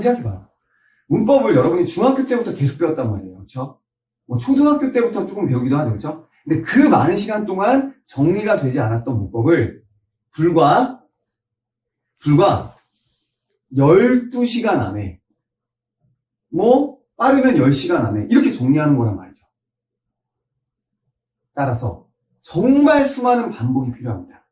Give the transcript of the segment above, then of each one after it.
생각해봐요. 문법을 여러분이 중학교 때부터 계속 배웠단 말이에요. 그렇죠? 뭐 초등학교 때부터 조금 배우기도 하죠. 그렇죠? 근데 그 많은 시간 동안 정리가 되지 않았던 문법을 불과 12시간 안에, 뭐 빠르면 10시간 안에 이렇게 정리하는 거란 말이죠. 따라서 정말 수많은 반복이 필요합니다.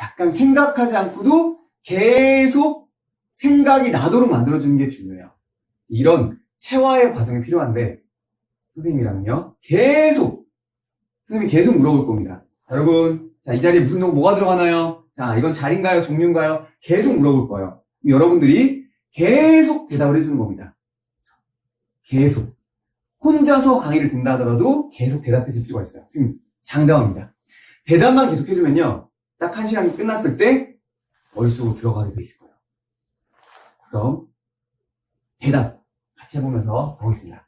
약간 생각하지 않고도 계속 생각이 나도록 만들어주는 게 중요해요. 이런 체화의 과정이 필요한데 선생님이랑은요 선생님이 계속 물어볼 겁니다. 여러분, 자, 이 자리에 무슨 뭐가 들어가나요? 자, 이건 자리인가요? 종류인가요? 계속 물어볼 거예요. 여러분들이 계속 대답을 해주는 겁니다. 계속. 혼자서 강의를 듣는다 하더라도 계속 대답해 줄 필요가 있어요. 지금 장담합니다. 대답만 계속 해주면요, 딱 1시간이 끝났을 때 머릿속으로 들어가게 돼 있을 거예요. 그럼 대답 같이 해보면서 보겠습니다.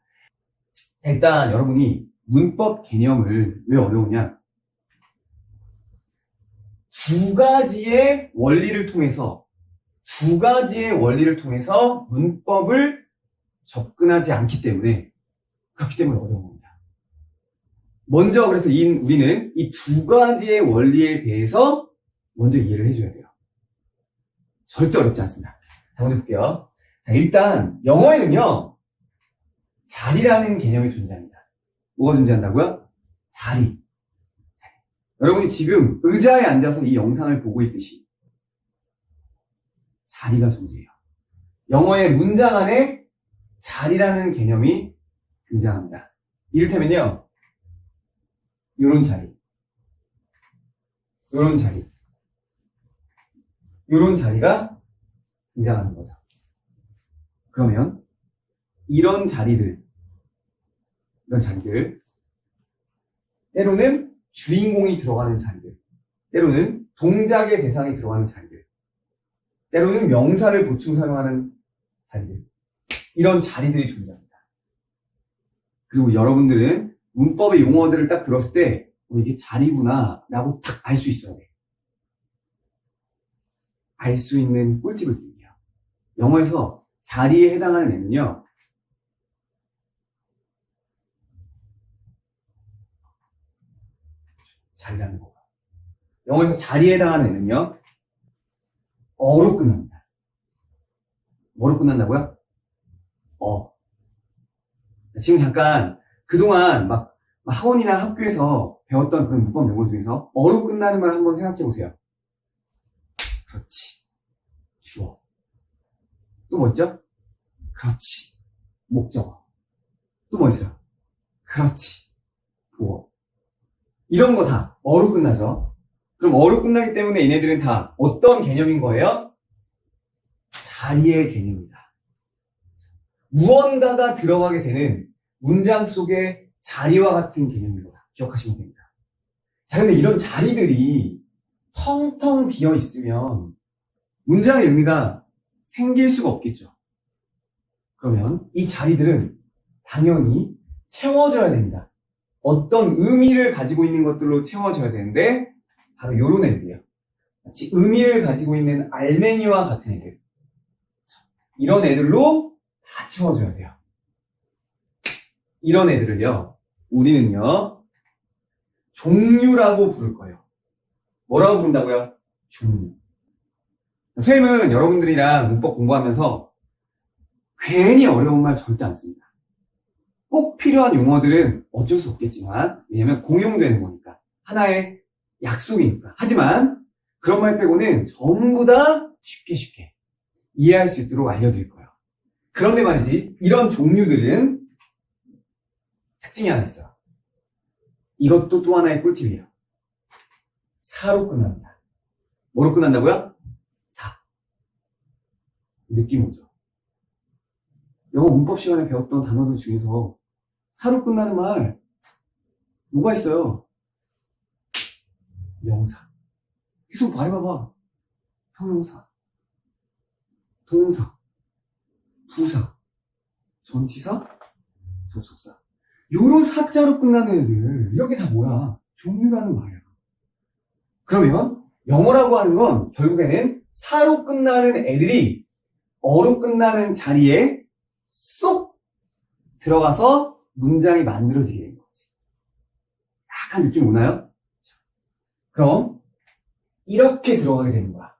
자, 일단 여러분이 문법 개념을 왜 어려우냐? 두 가지의 원리를 통해서 문법을 접근하지 않기 때문에, 그렇기 때문에 어려운 겁니다. 먼저 그래서 우리는 이 두 가지의 원리에 대해서 먼저 이해를 해줘야 돼요. 절대 어렵지 않습니다. 자, 먼저 볼게요. 자, 일단 영어에는요, 자리라는 개념이 존재합니다. 뭐가 존재한다고요? 자리. 여러분이 지금 의자에 앉아서 이 영상을 보고 있듯이 자리가 존재해요. 영어의 문장 안에 자리라는 개념이 등장합니다. 이를테면요, 요런 자리가 등장하는 거죠. 그러면 이런 자리들, 때로는 주인공이 들어가는 자리들, 때로는 동작의 대상이 들어가는 자리들, 때로는 명사를 보충 사용하는 자리들, 이런 자리들이 존재합니다. 그리고 여러분들은 문법의 용어들을 딱 들었을 때 이게 자리구나 라고 딱 알 수 있어야 돼요. 알 수 있는 꿀팁을 드릴게요. 영어에서 자리에 해당하는 애는요, 자리라는 거가. 영어에서 자리에 해당하는 애는요, 어로 끝납니다. 뭐로 끝난다고요? 지금 잠깐 그동안 막 학원이나 학교에서 배웠던 그런 문법 용어 중에서 어로 끝나는 말 한번 생각해 보세요. 그렇지. 주어. 또 뭐 있죠? 그렇지. 목적어. 또 뭐 있어요? 그렇지. 보어. 이런 거 다 어로 끝나죠. 그럼 어로 끝나기 때문에 얘네들은 다 어떤 개념인 거예요? 자리의 개념입니다. 무언가가 들어가게 되는 문장 속의 자리와 같은 개념인 거다. 기억하시면 됩니다. 자, 근데 이런 자리들이 텅텅 비어 있으면 문장의 의미가 생길 수가 없겠죠. 그러면 이 자리들은 당연히 채워져야 됩니다. 어떤 의미를 가지고 있는 것들로 채워져야 되는데 바로 요런 애들이에요. 마치 의미를 가지고 있는 알맹이와 같은 애들. 이런 애들로 다 채워줘야 돼요. 이런 애들을요, 우리는요, 종류라고 부를 거예요. 뭐라고 부른다고요? 종류. 선생님은 여러분들이랑 문법 공부하면서 괜히 어려운 말 절대 안 씁니다. 꼭 필요한 용어들은 어쩔 수 없겠지만, 왜냐면 공용되는 거니까. 하나의 약속이니까. 하지만 그런 말 빼고는 전부 다 쉽게 이해할 수 있도록 알려드릴 거예요. 그런데 말이지, 이런 종류들은 특징이 하나 있어요. 이것도 또 하나의 꿀팁이에요. 사로 끝납니다. 뭐로 끝난다고요? 사. 느낌 오죠? 영어 문법 시간에 배웠던 단어들 중에서 사로 끝나는 말 뭐가 있어요? 명사. 계속 말해봐봐. 형용사, 동사, 부사, 전치사, 접속사. 요런 사자로 끝나는 애들, 이렇게 다 뭐야? 종류라는 말이야. 그러면 영어라고 하는 건 결국에는 사로 끝나는 애들이 어로 끝나는 자리에 쏙 들어가서 문장이 만들어지게 되는 거지. 약간 느낌 오나요? 그럼 이렇게 들어가게 되는 거야.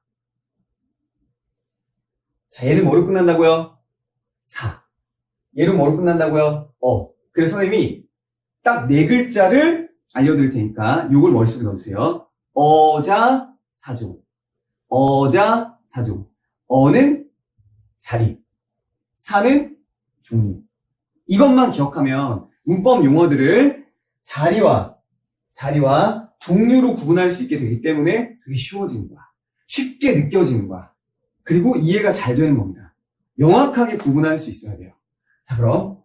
자, 얘는 뭐로 끝난다고요? 사. 얘는 뭐로 끝난다고요? 그래서 선생님이 딱 4글자를 알려드릴 테니까 요걸 머릿속에 넣어주세요. 어자, 사종. 어자, 사종. 어는 자리. 사는 종류. 이것만 기억하면 문법 용어들을 자리와 종류로 구분할 수 있게 되기 때문에 되게 쉬워지는 거야. 쉽게 느껴지는 거야. 그리고 이해가 잘 되는 겁니다. 명확하게 구분할 수 있어야 돼요. 자, 그럼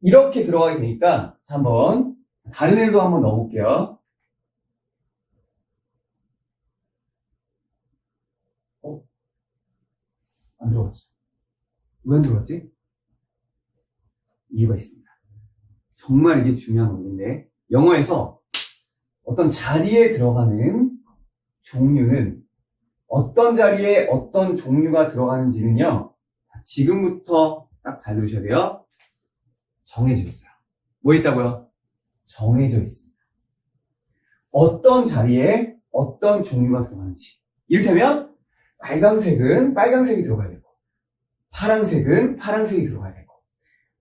이렇게 들어가게 되니까 한번 다른 애도 한번 넣어볼게요. 안 들어갔어. 왜 안 들어갔지? 이유가 있습니다. 정말 이게 중요한 원리인데 영어에서 어떤 자리에 들어가는 종류는 어떤 자리에 어떤 종류가 들어가는지는요. 지금부터 딱 잘 들으셔야 돼요. 정해져 있어요. 뭐 있다고요? 정해져 있습니다. 어떤 자리에 어떤 종류가 들어가는지. 이를테면 빨강색은 빨강색이 들어가야 되고 파란색은 파란색이 들어가야 되고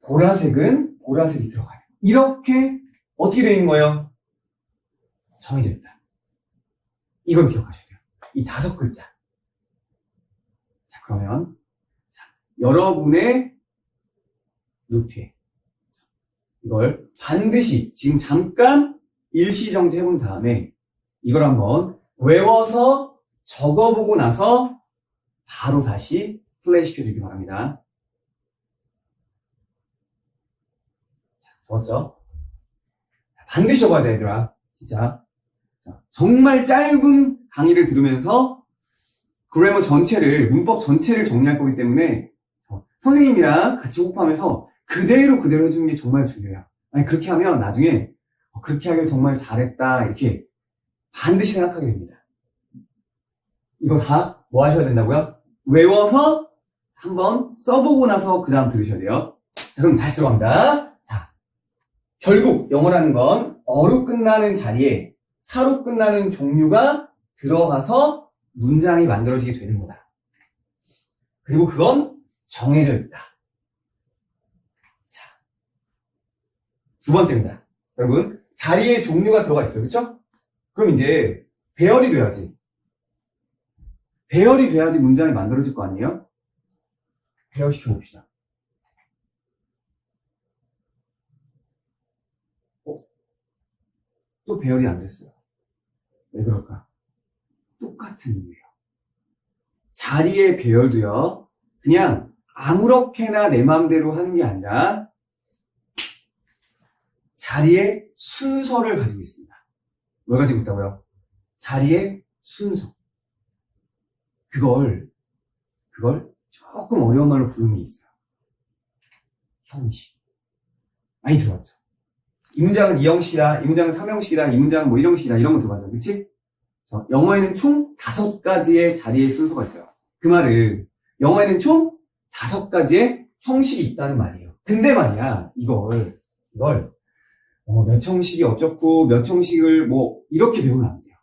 보라색은 보라색이 들어가야 되고 이렇게 어떻게 되어 있는 거예요? 정해져 있다. 이걸 기억하셔야 돼요. 이 5글자. 자, 그러면 여러분의 노트에 이걸 반드시 지금 잠깐 일시정지 해본 다음에 이걸 한번 외워서 적어보고 나서 바로 다시 플레이 시켜주기 바랍니다. 자, 적었죠? 반드시 적어야 돼, 얘들아. 진짜. 자, 정말 짧은 강의를 들으면서 그래머 전체를, 문법 전체를 정리할 거기 때문에 선생님이랑 같이 호흡하면서 그대로 해주는 게 정말 중요해요. 아니, 그렇게 하면 나중에 그렇게 하길 정말 잘했다 이렇게 반드시 생각하게 됩니다. 이거 다 뭐 하셔야 된다고요? 외워서 한번 써보고 나서 그 다음 들으셔야 돼요. 자, 그럼 다시 들어갑니다. 자, 결국 영어라는 건 어로 끝나는 자리에 사로 끝나는 종류가 들어가서 문장이 만들어지게 되는 거다. 그리고 그건 정해져 있다. 자, 2번째입니다. 여러분, 자리에 종류가 들어가 있어요. 그렇죠? 그럼 이제 배열이 돼야지. 배열이 돼야지 문장이 만들어질 거 아니에요? 배열시켜 봅시다. 또 배열이 안 됐어요. 왜 그럴까? 똑같은 이유예요. 자리의 배열도요, 그냥 아무렇게나 내 마음대로 하는 게 아니라 자리의 순서를 가지고 있습니다. 뭘 가지고 있다고요? 자리의 순서. 그걸 조금 어려운 말로 부르는 게 있어요. 형식. 많이 들어봤죠? 이 문장은 2형식이다, 이 문장은 3형식이다, 이 문장은 뭐 1형식이다, 이런 거 들어봤죠. 그치? 영어에는 총 5가지의 자리의 순서가 있어요. 그 말은 영어에는 총 5가지의 형식이 있다는 말이에요. 근데 말이야, 이걸 몇 형식이 어쩌고 몇 형식을 뭐 이렇게 배우면 안 돼요.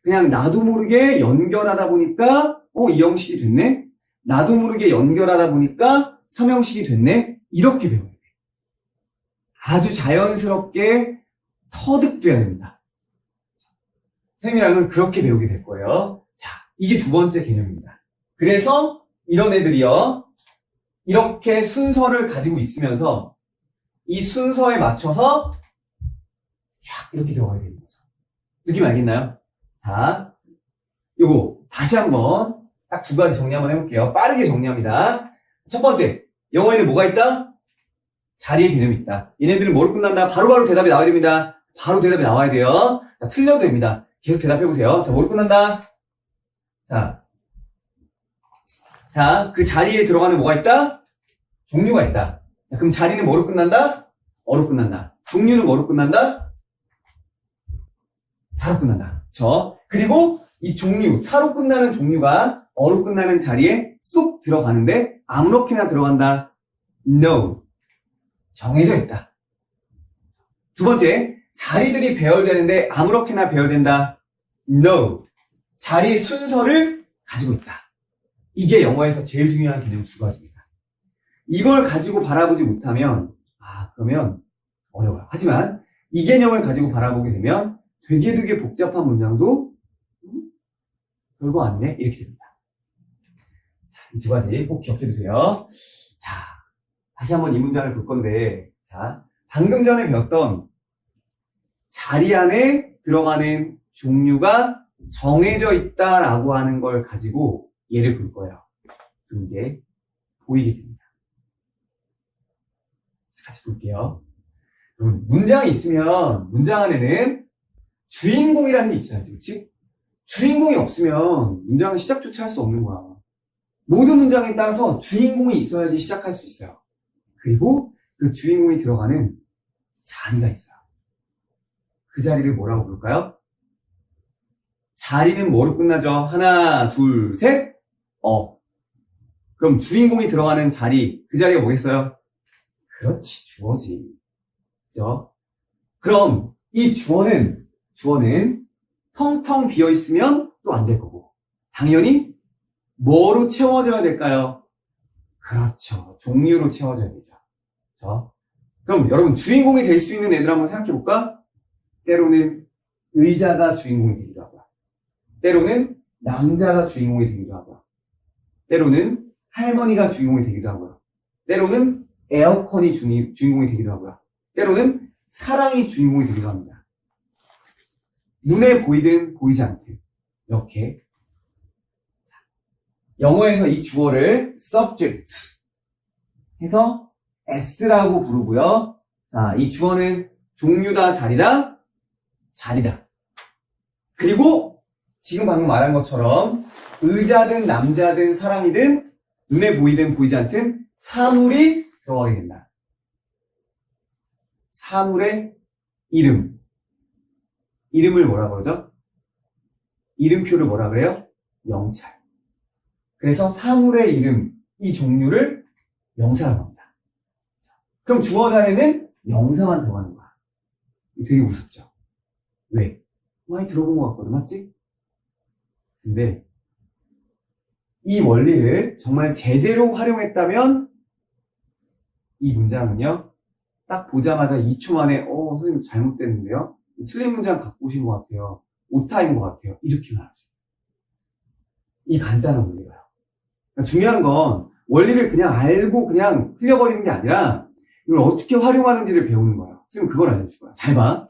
그냥 나도 모르게 연결하다 보니까 2형식이 됐네? 나도 모르게 연결하다 보니까 3형식이 됐네? 이렇게 배워야 돼. 아주 자연스럽게 터득돼야 됩니다. 선생님이랑은 그렇게 배우게 될 거예요. 자, 이게 2번째 개념입니다. 그래서 이런 애들이요, 이렇게 순서를 가지고 있으면서 이 순서에 맞춰서 쫙 이렇게 들어가야 되는 거죠. 느낌 알겠나요? 자, 요거 다시 한번 딱 2가지 정리 한번 해볼게요. 빠르게 정리합니다. 첫 번째, 영어에는 뭐가 있다? 자리의 개념이 있다. 얘네들은 뭐로 끝난다? 바로바로 대답이 나와야 됩니다. 바로 대답이 나와야 돼요. 자, 틀려도 됩니다. 계속 대답해보세요. 자, 뭐로 끝난다? 자, 그 자리에 들어가는 뭐가 있다? 종류가 있다. 자, 그럼 자리는 뭐로 끝난다? 어로 끝난다. 종류는 뭐로 끝난다? 사로 끝난다. 그쵸? 그리고 이 종류, 사로 끝나는 종류가 어로 끝나는 자리에 쏙 들어가는데 아무렇게나 들어간다. No. 정해져 있다. 두 번째, 자리들이 배열되는데 아무렇게나 배열된다. No. 자리의 순서를 가지고 있다. 이게 영어에서 제일 중요한 개념 두 가지입니다. 이걸 가지고 바라보지 못하면 그러면 어려워요. 하지만 이 개념을 가지고 바라보게 되면 되게 복잡한 문장도 별거 아니네 이렇게 됩니다. 자, 이 두 가지 꼭 기억해 두세요. 자, 다시 한번 이 문장을 볼 건데, 자, 방금 전에 배웠던 자리 안에 들어가는 종류가 정해져 있다라고 하는 걸 가지고 예를 볼 거예요. 그럼 이제 보이게 됩니다. 자, 같이 볼게요. 문장이 있으면 문장 안에는 주인공이라는 게 있어야지, 그렇지? 주인공이 없으면 문장은 시작조차 할 수 없는 거야. 모든 문장에 따라서 주인공이 있어야지 시작할 수 있어요. 그리고 그 주인공이 들어가는 자리가 있어요. 그 자리를 뭐라고 부를까요? 자리는 뭐로 끝나죠? 하나, 둘, 셋. 그럼 주인공이 들어가는 자리, 그 자리가 뭐겠어요? 그렇지, 주어지. 그죠? 그럼 이 주어는 텅텅 비어 있으면 또 안 될 거고, 당연히 뭐로 채워져야 될까요? 그렇죠. 종류로 채워져야 되죠. 그렇죠? 그럼 여러분, 주인공이 될 수 있는 애들 한번 생각해 볼까? 때로는 의자가 주인공이 되기도 하고요. 때로는 남자가 주인공이 되기도 하고요. 때로는 할머니가 주인공이 되기도 하고요. 때로는 에어컨이 주인공이 되기도 하고요. 때로는 사랑이 주인공이 되기도 합니다. 눈에 보이든 보이지 않든 이렇게. 영어에서 이 주어를 subject 해서 S라고 부르고요. 자, 이 주어는 종류다, 자리다, 자리다. 그리고 지금 방금 말한 것처럼 의자든 남자든 사람이든 눈에 보이든 보이지 않든 사물이 들어가게 된다. 사물의 이름. 이름을 뭐라 그러죠? 이름표를 뭐라 그래요? 명찰. 그래서 사물의 이름, 이 종류를 명사라고 합니다. 그럼 주어 단에는 명사만 들어가는 거야. 되게 무섭죠? 왜? 많이 들어본 것 같거든, 맞지? 근데 이 원리를 정말 제대로 활용했다면 이 문장은요, 딱 보자마자 2초 만에 선생님 잘못됐는데요? 틀린 문장 갖고 오신 것 같아요. 오타인 것 같아요. 이렇게 말하죠. 이 간단한 원리가요. 그러니까 중요한 건 원리를 그냥 알고 그냥 흘려버리는 게 아니라 이걸 어떻게 활용하는지를 배우는 거예요. 지금 그걸 알려줄 거야. 잘 봐.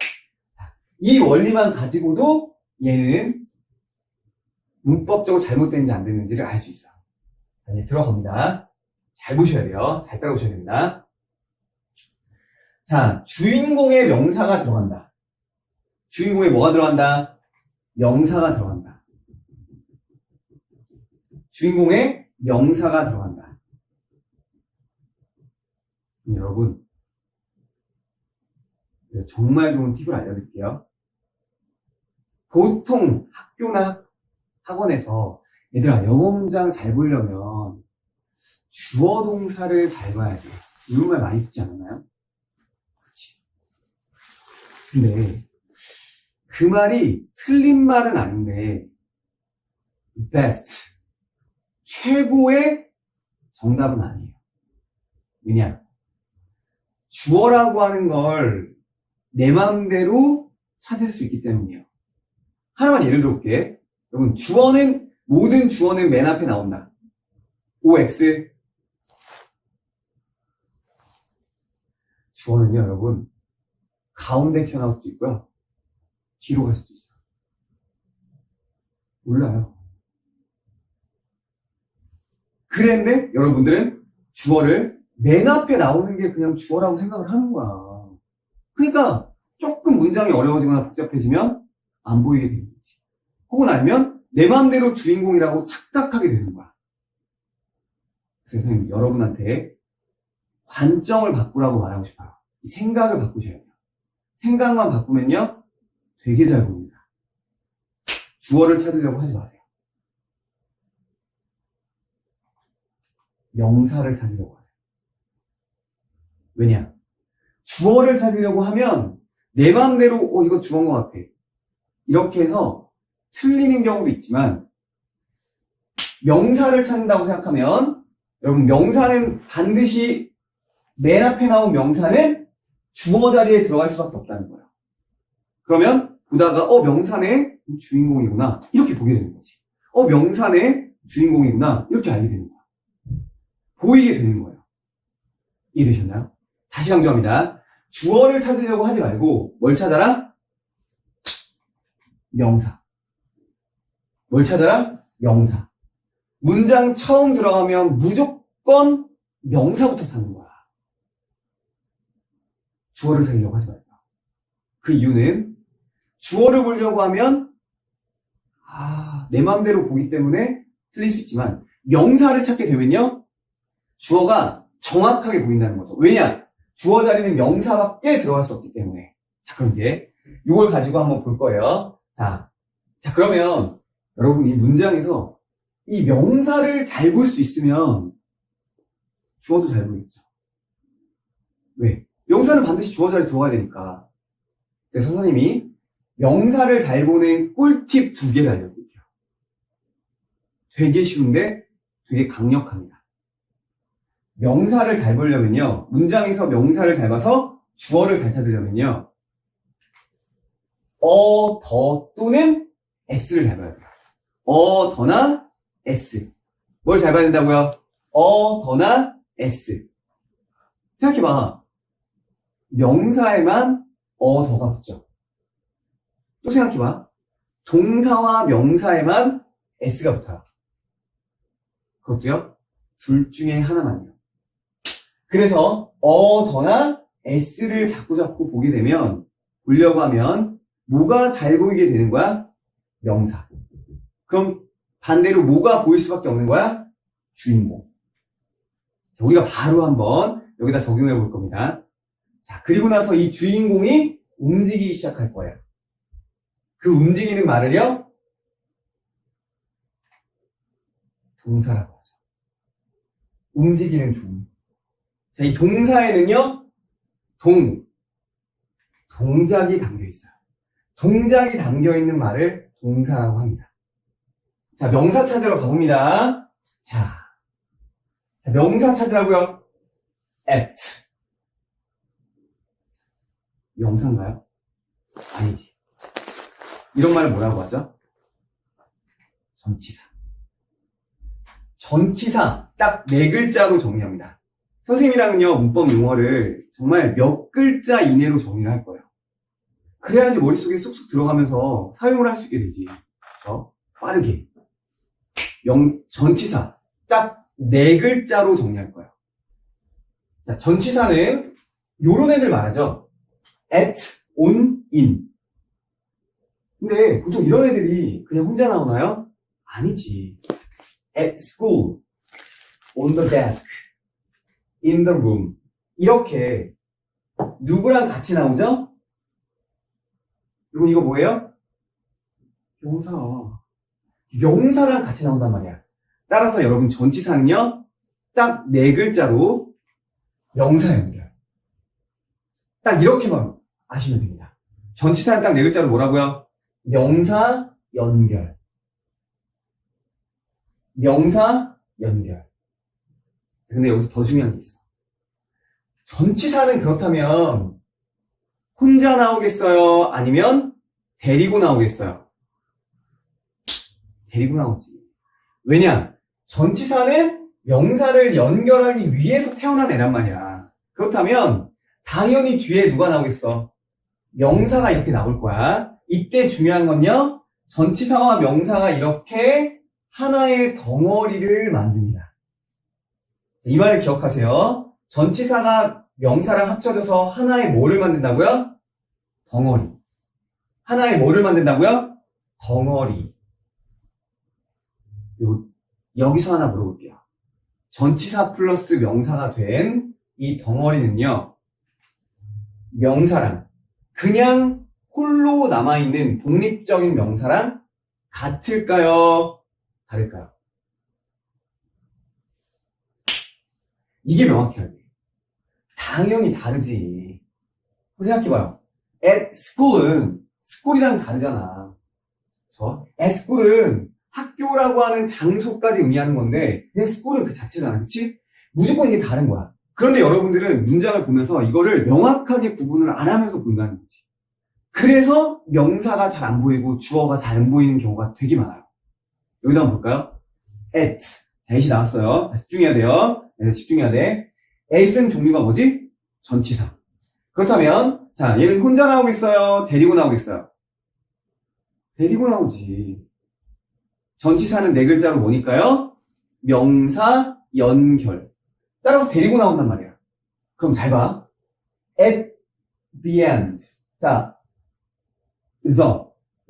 이 원리만 가지고도 얘는 문법적으로 잘못된지 안 됐는지를 알 수 있어요. 이제 들어갑니다. 잘 보셔야 돼요. 잘 따라오셔야 됩니다. 자, 주인공의 명사가 들어간다. 주인공에 뭐가 들어간다? 명사가 들어간다. 주인공의 명사가 들어간다. 여러분, 정말 좋은 팁을 알려드릴게요. 보통 학교나 학원에서 얘들아, 영어 문장 잘 보려면 주어 동사를 잘 봐야 돼. 이런 말 많이 듣지 않았나요? 그렇지. 근데 그 말이 틀린 말은 아닌데 best, 최고의 정답은 아니에요. 왜냐? 주어라고 하는 걸 내 마음대로 찾을 수 있기 때문이에요. 하나만 예를 들어볼게. 여러분, 모든 주어는 맨 앞에 나온다. OX. 주어는요, 여러분, 가운데 튀어나올 수도 있고요. 뒤로 갈 수도 있어요. 몰라요. 그런데 여러분들은 주어를 맨 앞에 나오는 게 그냥 주어라고 생각을 하는 거야. 그러니까 조금 문장이 어려워지거나 복잡해지면 안 보이게 되는 거지. 혹은 아니면 내 마음대로 주인공이라고 착각하게 되는 거야. 그래서 선생님, 여러분한테 관점을 바꾸라고 말하고 싶어요. 이 생각을 바꾸셔야 돼요. 생각만 바꾸면요, 되게 잘 보입니다. 주어를 찾으려고 하지 마세요. 명사를 찾으려고 하죠. 왜냐? 주어를 찾으려고 하면 내 마음대로 이거 주어인 것 같아. 이렇게 해서 틀리는 경우도 있지만 명사를 찾는다고 생각하면 여러분 명사는 반드시 맨 앞에 나온 명사는 주어 자리에 들어갈 수밖에 없다는 거예요. 그러면 보다가 명사네 주인공이구나 이렇게 보게 되는 거지. 명사네 주인공이구나 이렇게 알게 되는 거야. 보이게 되는 거예요. 이해되셨나요? 다시 강조합니다. 주어를 찾으려고 하지 말고 뭘 찾아라? 명사. 뭘 찾아라? 명사. 문장 처음 들어가면 무조건 명사부터 찾는 거야. 주어를 찾으려고 하지 말고. 그 이유는 주어를 보려고 하면 내 마음대로 보기 때문에 틀릴 수 있지만 명사를 찾게 되면요. 주어가 정확하게 보인다는 거죠. 왜냐? 주어 자리는 명사밖에 들어갈 수 없기 때문에. 자, 그럼 이제 이걸 가지고 한번 볼 거예요. 자, 그러면 여러분이 문장에서 이 명사를 잘 볼 수 있으면 주어도 잘 보이겠죠. 왜? 명사는 반드시 주어 자리에 들어가야 되니까. 그래서 선생님이 명사를 잘 보는 꿀팁 2개를 알려드릴게요. 되게 쉬운데 되게 강력합니다. 명사를 잘 보려면요. 문장에서 명사를 잘 봐서 주어를 잘 찾으려면요. 더 또는 s를 잘 봐야 돼요. 더나 s. 뭘 잘 봐야 된다고요? 더나 s. 생각해봐. 명사에만 더가 붙죠. 또 생각해봐. 동사와 명사에만 s가 붙어요. 그것도요? 둘 중에 하나만요. 그래서 더나 s를 자꾸 보게 되면 보려고 하면 뭐가 잘 보이게 되는 거야? 명사. 그럼 반대로 뭐가 보일 수밖에 없는 거야? 주인공. 자, 우리가 바로 한번 여기다 적용해 볼 겁니다. 자, 그리고 나서 이 주인공이 움직이기 시작할 거예요. 그 움직이는 말을요? 동사라고 하죠. 움직이는 종. 자, 이 동사에는요, 동작이 담겨 있어요. 동작이 담겨 있는 말을 동사라고 합니다. 자, 명사 찾으러 가봅니다. 자, 명사 찾으라고요. at. 명사인가요? 아니지. 이런 말을 뭐라고 하죠? 전치사. 전치사 딱 4글자로 정리합니다. 선생님이랑은요, 문법 용어를 정말 몇 글자 이내로 정리를 할 거예요. 그래야지 머릿속에 쏙쏙 들어가면서 사용을 할 수 있게 되지. 그렇죠? 빠르게. 전치사 딱 4글자로 정리할 거예요. 자, 전치사는 요런 애들 말하죠. at, on, in. 근데 보통 이런 애들이 그냥 혼자 나오나요? 아니지. at school, on the desk, in the room. 이렇게 누구랑 같이 나오죠? 그리고 이거 뭐예요? 명사. 명사랑 같이 나온단 말이야. 따라서 여러분 전치사는요, 딱 4글자로 명사 연결. 딱 이렇게만 아시면 됩니다. 전치사는 딱 4글자로 뭐라고요? 명사 연결. 명사 연결. 근데 여기서 더 중요한 게 있어. 전치사는 그렇다면 혼자 나오겠어요? 아니면 데리고 나오겠어요? 데리고 나오지. 왜냐? 전치사는 명사를 연결하기 위해서 태어난 애란 말이야. 그렇다면 당연히 뒤에 누가 나오겠어? 명사가 이렇게 나올 거야. 이때 중요한 건요, 전치사와 명사가 이렇게 하나의 덩어리를 만듭니다. 이 말을 기억하세요. 전치사가 명사랑 합쳐져서 하나의 뭐를 만든다고요? 덩어리. 하나의 뭐를 만든다고요? 덩어리. 여기서 하나 물어볼게요. 전치사 플러스 명사가 된 이 덩어리는요, 명사랑 그냥 홀로 남아있는 독립적인 명사랑 같을까요? 다를까요? 이게 명확해야 돼. 당연히 다르지. 생각해봐요. at school이랑 다르잖아. 그쵸? at school은 학교라고 하는 장소까지 의미하는 건데, 그냥 school은 그 자체잖아. 그치? 무조건 이게 다른 거야. 그런데 여러분들은 문장을 보면서 이거를 명확하게 구분을 안 하면서 본다는 거지. 그래서 명사가 잘 안 보이고 주어가 잘 안 보이는 경우가 되게 많아요. 여기다 한번 볼까요? at. at이 나왔어요. 집중해야 돼요. 네, 집중해야 돼. at은 종류가 뭐지? 전치사. 그렇다면, 자, 얘는 혼자 나오겠어요? 데리고 나오겠어요? 데리고 나오지. 전치사는 네 글자로 뭐니까요? 명사, 연결. 따라서 데리고 나온단 말이야. 그럼 잘 봐. at the end. 자,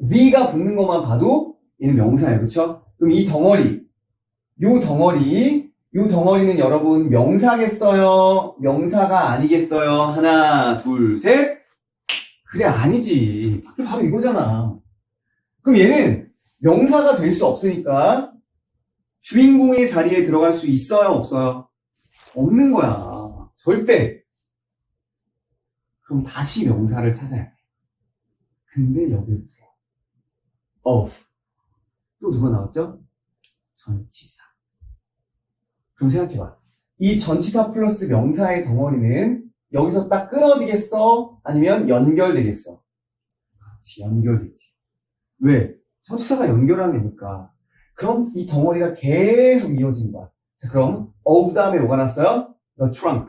the가 붙는 것만 봐도 얘는 명사예요. 그쵸? 그럼 이 덩어리, 요 덩어리는 여러분 명사겠어요? 명사가 아니겠어요? 하나, 둘, 셋. 그래, 아니지. 바로 이거잖아. 그럼 얘는 명사가 될 수 없으니까 주인공의 자리에 들어갈 수 있어요? 없어요? 없는 거야. 절대. 그럼 다시 명사를 찾아야 돼. 근데 여기 보세요. of. 또 누가 나왔죠? 전치사. 그럼 생각해봐. 이 전치사 플러스 명사의 덩어리는 여기서 딱 끊어지겠어? 아니면 연결되겠어? 그렇지, 연결되지. 왜? 전치사가 연결하는 애니까. 그럼 이 덩어리가 계속 이어진 거야. 자, 그럼 of 다음에 뭐가 났어요? the trunk.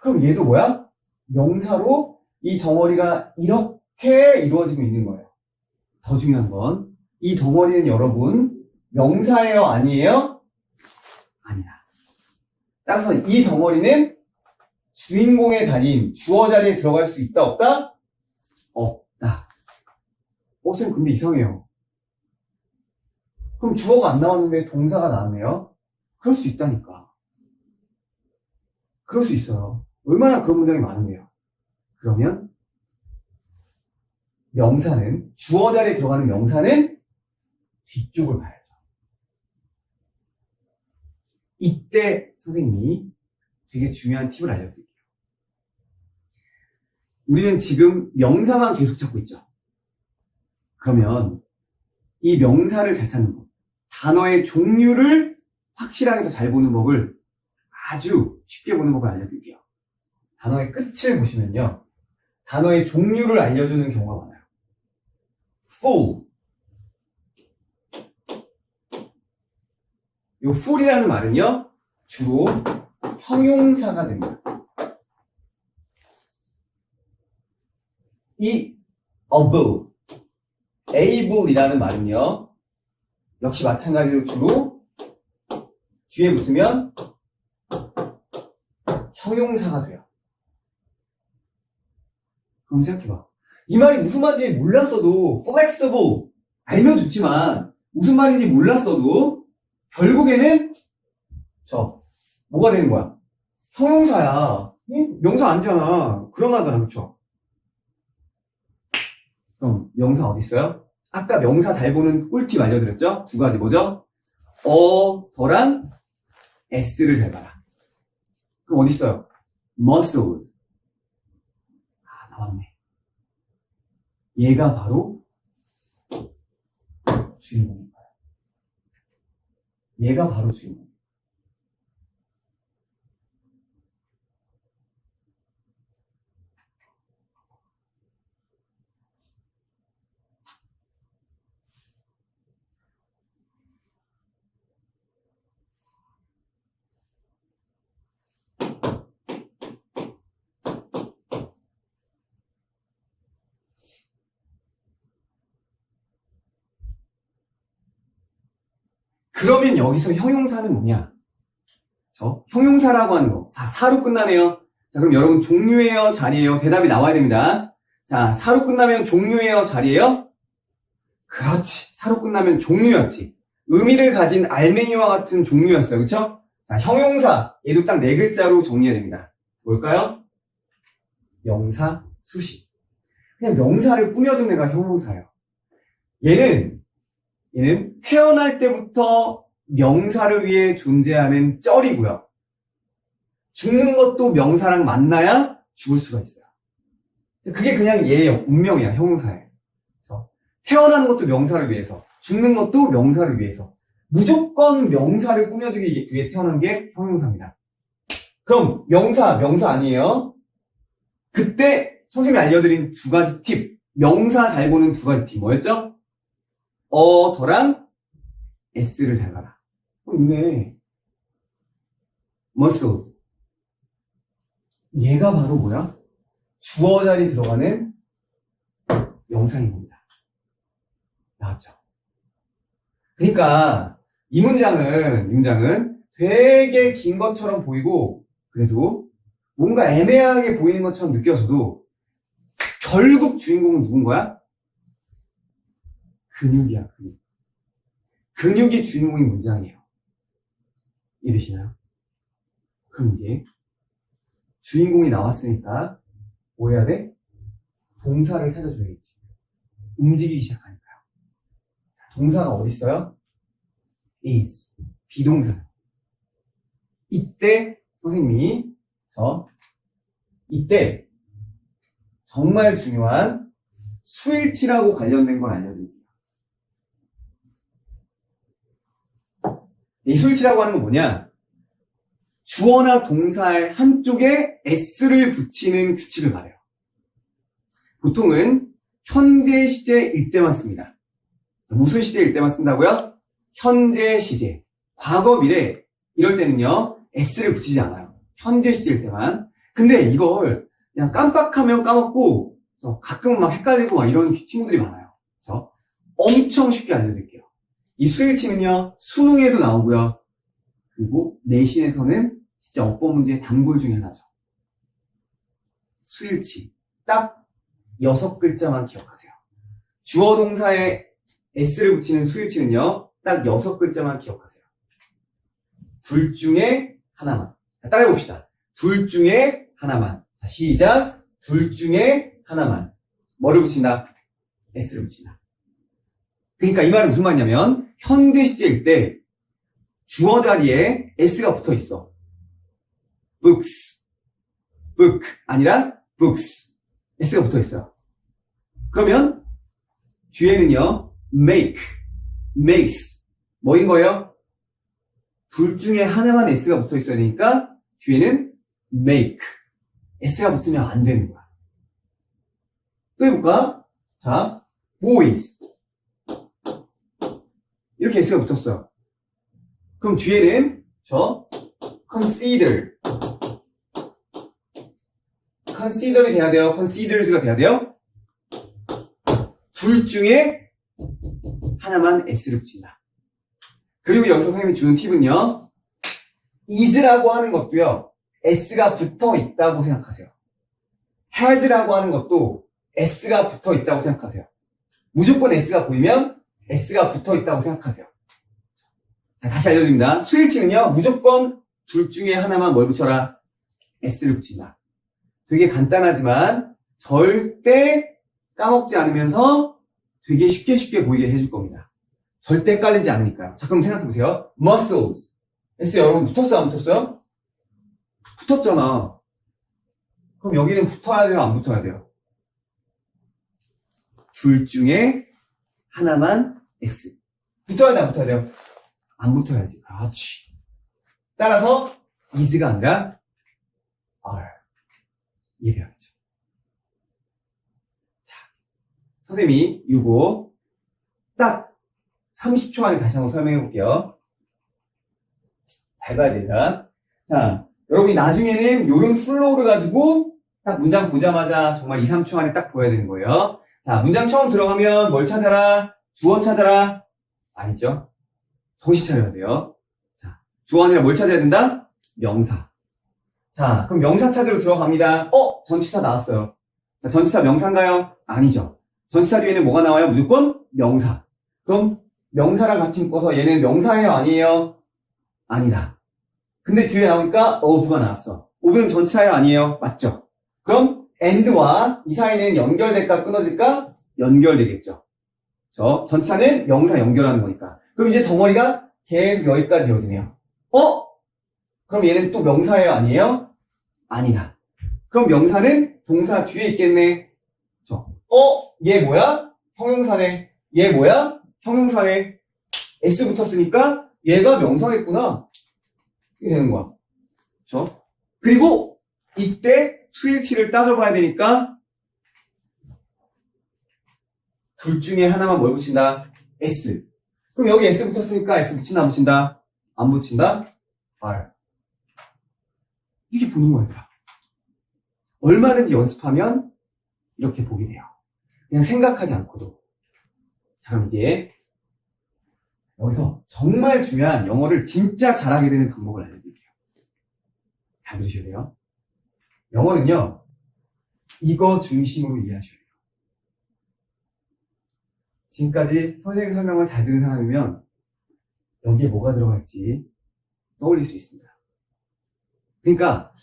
그럼 얘도 뭐야? 명사로 이 덩어리가 이렇게 이루어지고 있는 거예요. 더 중요한 건 이 덩어리는 여러분 명사예요? 아니에요? 아니다. 따라서 이 덩어리는 주인공의 자리인 주어 자리에 들어갈 수 있다? 없다? 없다. 쌤 근데 이상해요. 그럼 주어가 안 나왔는데 동사가 나왔네요? 그럴 수 있다니까. 그럴 수 있어요. 얼마나 그런 문장이 많은데요. 그러면 명사는 주어 자리에 들어가는 명사는 뒤쪽을 봐야죠. 이때 선생님이 되게 중요한 팁을 알려드릴게요. 우리는 지금 명사만 계속 찾고 있죠. 그러면 이 명사를 잘 찾는 법, 단어의 종류를 확실하게 더 잘 보는 법을 아주 쉽게 보는 법을 알려드릴게요. 단어의 끝을 보시면요. 단어의 종류를 알려주는 경우가 많아요. full. 이 full이라는 말은요. 주로 형용사가 됩니다. 이 able이라는 말은요. 역시 마찬가지로 주로 뒤에 붙으면 형용사가 돼요. 그럼 생각해봐. 이 말이 무슨 말인지 몰랐어도 flexible 알면 좋지만 무슨 말인지 몰랐어도 결국에는 뭐가 되는 거야? 형용사야. 명사 아니잖아. 그러나잖아. 그쵸? 그럼 명사 어디 있어요? 아까 명사 잘 보는 꿀팁 알려드렸죠? 두 가지 뭐죠? 더랑 s를 잘 봐라. 그럼 어디 있어요? muscles. 나왔네. 얘가 바로 주인공인 거야. 얘가 바로 주인공. 그러면 여기서 형용사는 뭐냐? 형용사라고 하는 거. 사로 끝나네요. 자, 그럼 여러분 종류예요? 자리예요? 대답이 나와야 됩니다. 자, 사로 끝나면 종류예요? 자리예요? 그렇지. 사로 끝나면 종류였지. 의미를 가진 알맹이와 같은 종류였어요. 그쵸? 자, 형용사. 얘도 딱 네 글자로 정리해야 됩니다. 뭘까요? 명사, 수식. 그냥 명사를 꾸며준 애가 형용사예요. 얘는 태어날 때부터 명사를 위해 존재하는 쩔이고요. 죽는 것도 명사랑 만나야 죽을 수가 있어요. 그게 그냥 얘예요. 운명이야, 형용사예요. 태어나는 것도 명사를 위해서, 죽는 것도 명사를 위해서. 무조건 명사를 꾸며주기 위해 태어난 게 형용사입니다. 그럼 명사 아니에요? 그때 선생님이 알려드린 두 가지 팁, 명사 잘 보는 두 가지 팁 뭐였죠? 더랑 s를 잘 봐라. 있네. muscles. 얘가 바로 뭐야? 주어 자리 들어가는 명사인 겁니다. 나왔죠? 그러니까 이 문장은 되게 긴 것처럼 보이고 그래도 뭔가 애매하게 보이는 것처럼 느껴져도 결국 주인공은 누군 거야? 근육이야, 근육. 근육이 주인공인 문장이에요. 이해되시나요? 그럼 이제 주인공이 나왔으니까 뭐 해야 돼? 동사를 찾아줘야겠지. 움직이기 시작하니까요. 동사가 어디 있어요? is. 비동사. 이때 선생님이 이때 정말 중요한 수일치라고 관련된 걸 알려드릴게요. 이 수일치라고 하는 건 뭐냐? 주어나 동사의 한쪽에 s를 붙이는 규칙을 말해요. 보통은 현재 시제일 때만 씁니다. 무슨 시제일 때만 쓴다고요? 현재 시제. 과거, 미래 이럴 때는요 s를 붙이지 않아요. 현재 시제일 때만. 근데 이걸 그냥 깜빡하면 까먹고 가끔은 막 헷갈리고 막 이런 친구들이 많아요. 그래서 엄청 쉽게 알려드릴게요. 이 수일치는요 수능에도 나오고요. 그리고 내신에서는 진짜 어법 문제의 단골 중에 하나죠. 수일치. 딱 6글자만 기억하세요. 주어 동사에 s를 붙이는 수일치는요 딱 6글자만 기억하세요. 둘 중에 하나만. 자, 따라해봅시다. 둘 중에 하나만. 자, 시작. 둘 중에 하나만. 뭐를 붙인다? s를 붙인다. 그러니까 이 말은 무슨 말이냐면 현재 시제일 때 주어 자리에 s가 붙어 있어. books. book 아니라 books. s가 붙어 있어요. 그러면 뒤에는요 make, makes 뭐인 거예요? 둘 중에 하나만 s가 붙어 있어야 되니까 뒤에는 make, s가 붙으면 안 되는 거야. 또 해볼까? 자, boys 이렇게 s가 붙었어요. 그럼 뒤에는 consider, consider이 돼야 돼요? considers가 돼야 돼요? 둘 중에 하나만 s를 붙인다. 그리고 여기서 선생님이 주는 팁은요, is라고 하는 것도요, s가 붙어 있다고 생각하세요. has라고 하는 것도 s가 붙어 있다고 생각하세요. 무조건 s가 보이면 s가 붙어 있다고 생각하세요. 자, 다시 알려드립니다. 수일치는요, 무조건 둘 중에 하나만 뭘 붙여라? s를 붙인다. 되게 간단하지만 절대 까먹지 않으면서 되게 쉽게 보이게 해줄 겁니다. 절대 헷갈리지 않으니까요. 자, 그럼 생각해보세요. muscles. S 여러분 붙었어요? 안 붙었어요? 붙었잖아. 그럼 여기는 붙어야 돼요? 안 붙어야 돼요? 둘 중에 하나만 S. 붙어야 돼? 안 붙어야 돼요? 안 붙어야지. 그렇지. 따라서 is가 아니라 are. 이해돼야겠죠. 자, 선생님이 이거 딱 30초 안에 다시 한번 설명해 볼게요. 잘 봐야 된다. 자, 여러분이 나중에는 요런 플로우를 가지고 딱 문장 보자마자 정말 2, 3초 안에 딱 보여야 되는 거예요. 자, 문장 처음 들어가면 뭘 찾아라? 주어 찾아라? 아니죠. 정신 차려야 돼요. 자, 주어 아니라 뭘 찾아야 된다? 명사. 자, 그럼 명사 찾으러 들어갑니다. 전치사 나왔어요. 자, 전치사 명사인가요? 아니죠. 전치사 뒤에는 뭐가 나와요? 무조건 명사. 그럼 명사랑 같이 묶어서 얘는 명사예요? 아니에요? 아니다. 근데 뒤에 나오니까 of가 나왔어. of는 전치사예요? 아니에요? 맞죠? 그럼 and와 이 사이는 연결될까 끊어질까? 연결되겠죠. 전치사는 명사 연결하는 거니까. 그럼 이제 덩어리가 계속 여기까지 이어지네요. 그럼 얘는 또 명사예요? 아니에요? 아니다. 그럼 명사는 동사 뒤에 있겠네. 얘 뭐야? 형용사네. 얘 뭐야? 형용사네. S 붙었으니까 얘가 명사겠구나. 이렇게 되는 거야. 그렇죠? 그리고 이때 수일치를 따져봐야 되니까 둘 중에 하나만 뭘 붙인다? S. 그럼 여기 S 붙었으니까 S 붙인다 안 붙인다? 안 붙인다? R. 이게 보는 거야. 얼마든지 연습하면 이렇게 보게 돼요. 그냥 생각하지 않고도. 자, 그럼 이제 여기서 정말 중요한 영어를 진짜 잘하게 되는 방법을 알려드릴게요. 잘 들으셔야 돼요. 영어는요, 이거 중심으로 이해하셔야 돼요. 지금까지 선생님 설명을 잘 들은 사람이면 여기에 뭐가 들어갈지 떠올릴 수 있습니다. 그러니까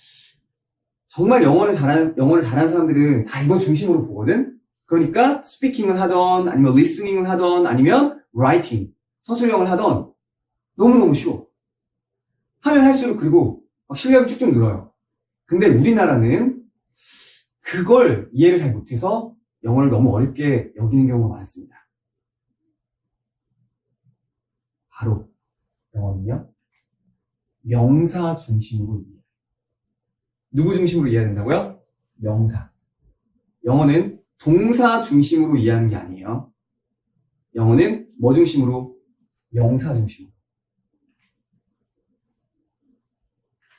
정말 영어를 잘하는 사람들은 다 이거 중심으로 보거든. 그러니까 스피킹을 하던 아니면 리스닝을 하던 아니면 라이팅, 서술형을 하던 너무너무 쉬워. 하면 할수록 그리고 막 실력이 쭉쭉 늘어요. 근데 우리나라는 그걸 이해를 잘 못해서 영어를 너무 어렵게 여기는 경우가 많습니다. 바로 영어는요, 명사 중심으로 이해해요. 누구 중심으로 이해해야 된다고요? 명사. 영어는 동사 중심으로 이해하는 게 아니에요. 영어는 뭐 중심으로? 명사 중심으로.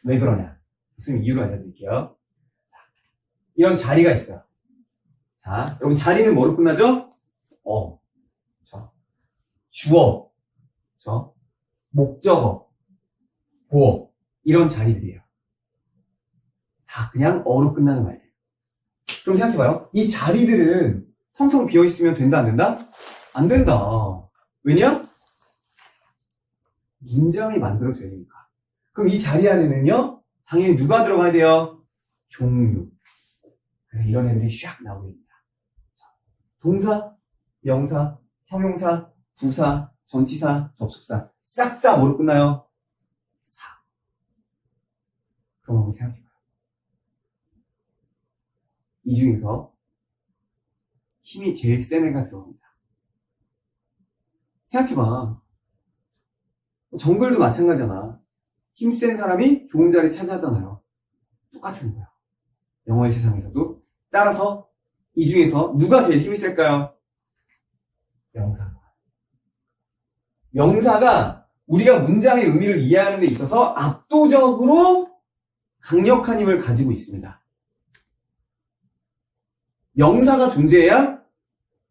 왜 그러냐? 선생님 이유를 알려드릴게요. 이런 자리가 있어요. 자, 여러분 자리는 뭐로 끝나죠? 주어, 목적어, 보어, 이런 자리들이에요. 다 그냥 어로 끝나는 말이에요. 그럼 생각해봐요. 이 자리들은 텅텅 비어있으면 된다, 안 된다? 안 된다. 왜냐? 문장이 만들어져야 되니까. 그럼 이 자리 안에는요, 당연히 누가 들어가야 돼요? 종류. 그래서 이런 애들이 샥 나오게 됩니다. 동사, 명사, 형용사, 부사, 전치사, 접속사, 싹 다 뭐로 끝나요? 사. 그럼 한번 생각해봐요. 이 중에서 힘이 제일 센 애가 들어갑니다. 생각해봐. 정글도 마찬가지잖아. 힘센 사람이 좋은 자리 차지하잖아요. 똑같은 거야. 영어의 세상에서도. 따라서 이 중에서 누가 제일 힘이 셀까요? 명사. 명사가 우리가 문장의 의미를 이해하는 데 있어서 압도적으로 강력한 힘을 가지고 있습니다. 명사가 존재해야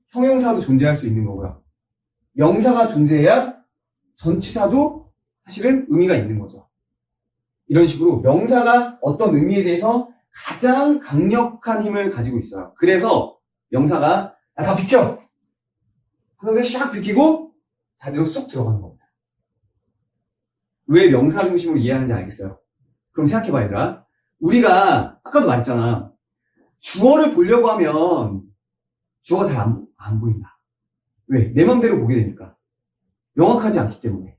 형용사도 존재할 수 있는 거고요. 명사가 존재해야 전치사도 사실은 의미가 있는 거죠. 이런 식으로 명사가 어떤 의미에 대해서 가장 강력한 힘을 가지고 있어요. 그래서 명사가 다 비켜! 하는데 샥 비키고 자리로 쏙 들어가는 겁니다. 왜 명사 중심으로 이해하는지 알겠어요? 그럼 생각해봐, 얘들아. 우리가 아까도 말했잖아. 주어를 보려고 하면 주어가 잘 안 보인다. 왜? 내 맘대로 보게 되니까. 명확하지 않기 때문에.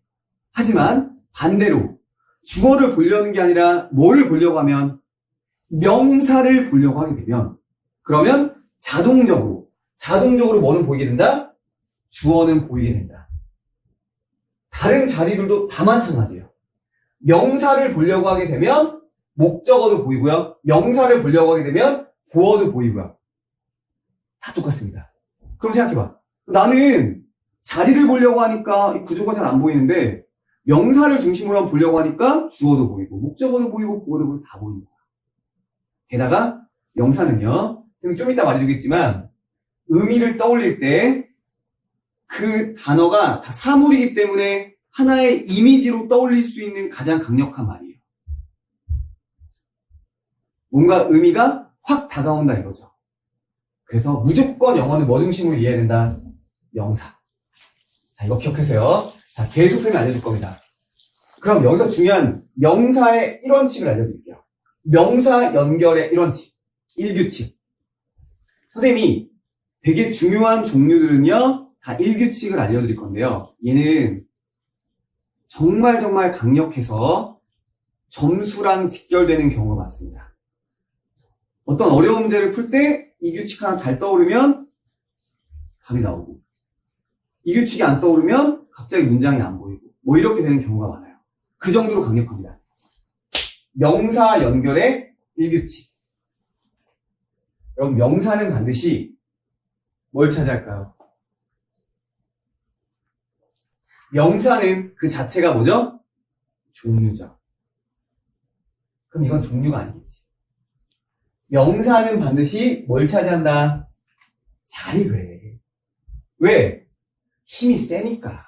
하지만 반대로 주어를 보려는 게 아니라 뭐를 보려고 하면 명사를 보려고 하게 되면 그러면 자동적으로 뭐는 보이게 된다? 주어는 보이게 된다. 다른 자리들도 다 마찬가지예요. 명사를 보려고 하게 되면 목적어도 보이고요. 명사를 보려고 하게 되면 보어도 보이고요. 다 똑같습니다. 그럼 생각해봐. 나는 자리를 보려고 하니까 구조가 잘 안 보이는데 명사를 중심으로 보려고 하니까 주어도 보이고 목적어도 보이고 보어도 보이고 다 보인다. 게다가 명사는요. 좀 이따 말해주겠지만 의미를 떠올릴 때 그 단어가 다 사물이기 때문에 하나의 이미지로 떠올릴 수 있는 가장 강력한 말이에요. 뭔가 의미가 확 다가온다 이거죠. 그래서 무조건 영어는 뭐 중심으로 이해해야 된다? 명사. 자, 이거 기억하세요. 자, 계속 설명 알려줄 겁니다. 그럼 여기서 중요한 명사의 1원칙을 알려드릴게요. 명사 연결의 1원칙, 1규칙. 선생님이 되게 중요한 종류들은요, 다 1규칙을 알려드릴 건데요. 얘는 정말 강력해서 점수랑 직결되는 경우가 많습니다. 어떤 어려운 문제를 풀 때 이 규칙 하나 잘 떠오르면 답이 나오고, 이 규칙이 안 떠오르면 갑자기 문장이 안 보이고, 뭐 이렇게 되는 경우가 많아요. 그 정도로 강력합니다. 명사 연결의 1규칙. 여러분, 명사는 반드시 뭘 차지할까요? 명사는 그 자체가 뭐죠? 종류죠. 그럼 이건 종류가 아니겠지. 명사는 반드시 뭘 차지한다? 자리를. 왜? 힘이 세니까.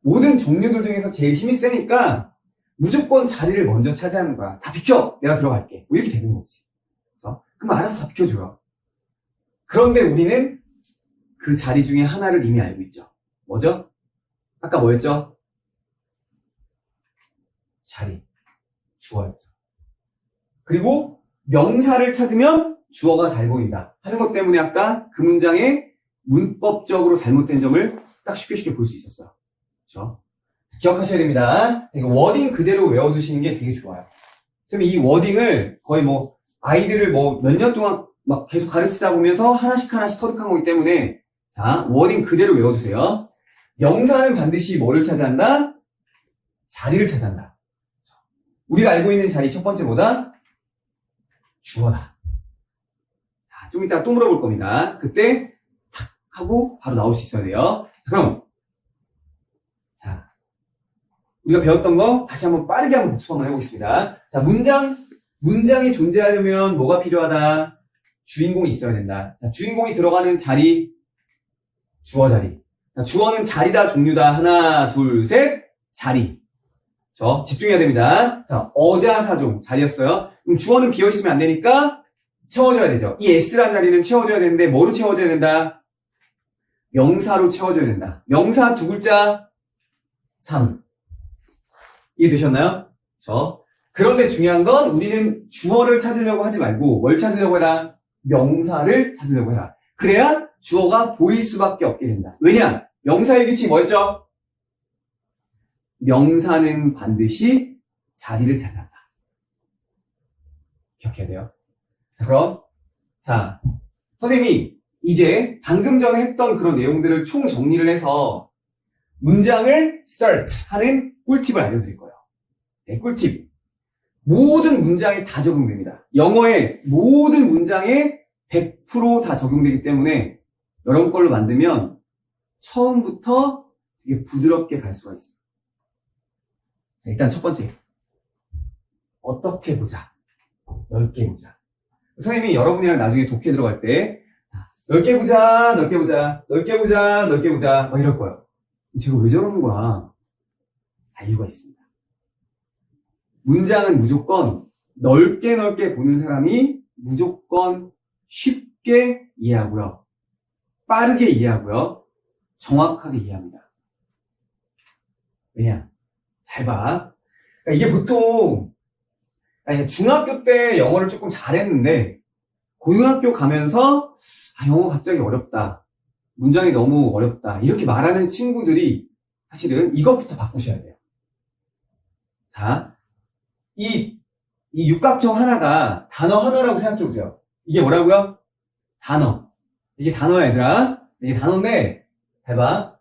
모든 종류들 중에서 제일 힘이 세니까 무조건 자리를 먼저 차지하는 거야. 다 비켜! 내가 들어갈게. 뭐 이렇게 되는 거지. 그래서 그럼 알아서 다 비켜줘요. 그런데 우리는 그 자리 중에 하나를 이미 알고 있죠. 뭐죠? 아까 뭐였죠? 자리. 주어였죠. 그리고 명사를 찾으면 주어가 잘 보인다 하는 것 때문에 아까 그 문장에 문법적으로 잘못된 점을 딱 쉽게 볼 수 있었어요. 그렇죠? 기억하셔야 됩니다. 이거 워딩 그대로 외워두시는 게 되게 좋아요. 선생님 이 워딩을 거의 뭐 아이들을 뭐 몇 년 동안 막 계속 가르치다 보면서 하나씩 터득한 거기 때문에 자 워딩 그대로 외워주세요. 명사는 반드시 뭐를 차지한다? 자리를 차지한다. 우리가 알고 있는 자리 첫 번째 뭐다? 주어다. 자, 좀 이따 또 물어볼 겁니다. 그때 탁 하고 바로 나올 수 있어야 돼요. 그럼 자 우리가 배웠던 거 다시 한번 빠르게 한번 복습 한번 해보겠습니다. 자 문장이 존재하려면 뭐가 필요하다? 주인공이 있어야 된다. 자, 주인공이 들어가는 자리 주어 자리. 자, 주어는 자리다 종류다. 하나 둘 셋 자리. 집중해야 됩니다. 자, 어자사종 자리였어요. 그럼 주어는 비어있으면 안 되니까 채워줘야 되죠. 이 S라는 자리는 채워줘야 되는데 뭐로 채워줘야 된다? 명사로 채워줘야 된다. 명사 두 글자 3. 이해되셨나요? 그런데 중요한 건 우리는 주어를 찾으려고 하지 말고 뭘 찾으려고 해라? 명사를 찾으려고 해라. 그래야 주어가 보일 수밖에 없게 된다. 왜냐? 명사의 규칙이 뭐였죠? 명사는 반드시 자리를 차지한다. 기억해야 돼요. 자, 그럼 선생님이 이제 방금 전에 했던 그런 내용들을 총 정리를 해서 문장을 start 하는 꿀팁을 알려드릴 거예요. 네, 꿀팁. 모든 문장에 다 적용됩니다. 영어의 모든 문장에 100% 다 적용되기 때문에 여러분 걸로 만들면 처음부터 되게 부드럽게 갈 수가 있습니다. 일단 첫 번째, 어떻게 보자, 넓게 보자. 선생님이 여러분이랑 나중에 독해 들어갈 때 넓게 보자, 넓게 보자, 넓게 보자, 넓게 보자 막 이럴 거예요. 제가 왜 저러는 거야? 다 이유가 있습니다. 문장은 무조건 넓게 보는 사람이 무조건 쉽게 이해하고요, 빠르게 이해하고요, 정확하게 이해합니다. 왜냐? 잘 봐. 그러니까 이게 보통 중학교 때 영어를 조금 잘했는데 고등학교 가면서 영어 갑자기 어렵다, 문장이 너무 어렵다 이렇게 말하는 친구들이 사실은 이것부터 바꾸셔야 돼요. 자, 이 육각형 하나가 단어 하나라고 생각해 보세요. 이게 뭐라고요? 단어. 이게 단어야 얘들아. 이게 단어인데 잘 봐.